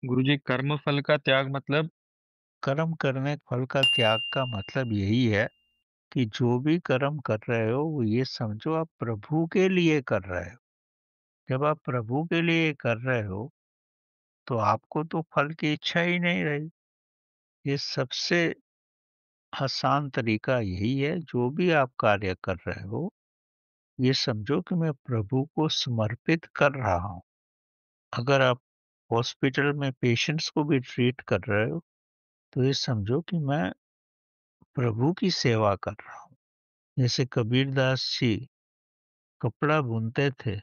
गुरुजी, कर्म फल का त्याग मतलब? कर्म करने फल का त्याग का मतलब यही है कि जो भी कर्म कर रहे हो वो ये समझो आप प्रभु के लिए कर रहे हो। जब आप प्रभु के लिए कर रहे हो तो आपको तो फल की इच्छा ही नहीं रही। ये सबसे आसान तरीका यही है, जो भी आप कार्य कर रहे हो ये समझो कि मैं प्रभु को समर्पित कर रहा हूँ। अगर आप हॉस्पिटल में पेशेंट्स को भी ट्रीट कर रहे हो तो ये समझो कि मैं प्रभु की सेवा कर रहा हूँ। जैसे कबीरदास जी कपड़ा बुनते थे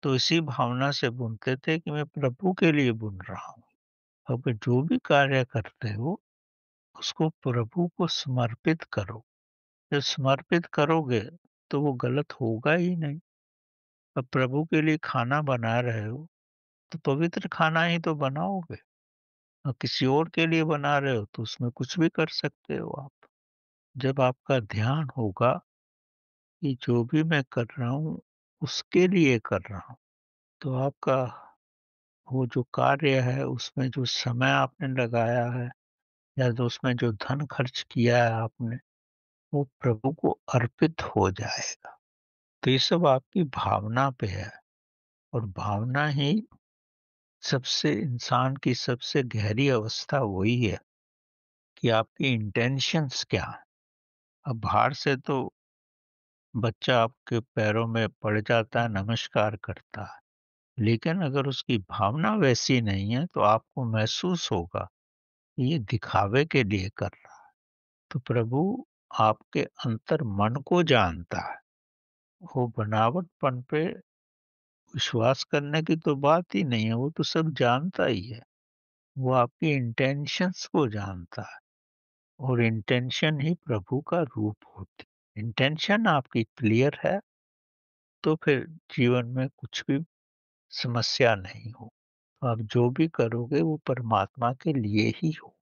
तो इसी भावना से बुनते थे कि मैं प्रभु के लिए बुन रहा हूँ। अब जो भी कार्य करते हो उसको प्रभु को समर्पित करो। जब समर्पित करोगे तो वो गलत होगा ही नहीं। अब प्रभु के लिए खाना बना रहे हो तो पवित्र खाना ही तो बनाओगे। और किसी और के लिए बना रहे हो तो उसमें कुछ भी कर सकते हो आप। जब आपका ध्यान होगा कि जो भी मैं कर रहा हूँ उसके लिए कर रहा हूँ, तो आपका वो जो कार्य है उसमें जो समय आपने लगाया है या जो उसमें जो धन खर्च किया है आपने, वो प्रभु को अर्पित हो जाएगा। तो ये सब आपकी भावना पे है, और भावना ही सबसे इंसान की सबसे गहरी अवस्था वही है कि आपकी इंटेंशंस क्या हैं। अब बाहर से तो बच्चा आपके पैरों में पड़ जाता है, नमस्कार करता है। लेकिन अगर उसकी भावना वैसी नहीं है तो आपको महसूस होगा कि ये दिखावे के लिए कर रहा है। तो प्रभु आपके अंतर मन को जानता है। वो बनावटपन पे विश्वास करने की तो बात ही नहीं है, वो तो सब जानता ही है। वो आपकी इंटेंशंस को जानता है, और इंटेंशन ही प्रभु का रूप होती है। इंटेंशन आपकी क्लियर है तो फिर जीवन में कुछ भी समस्या नहीं हो। तो आप जो भी करोगे वो परमात्मा के लिए ही हो।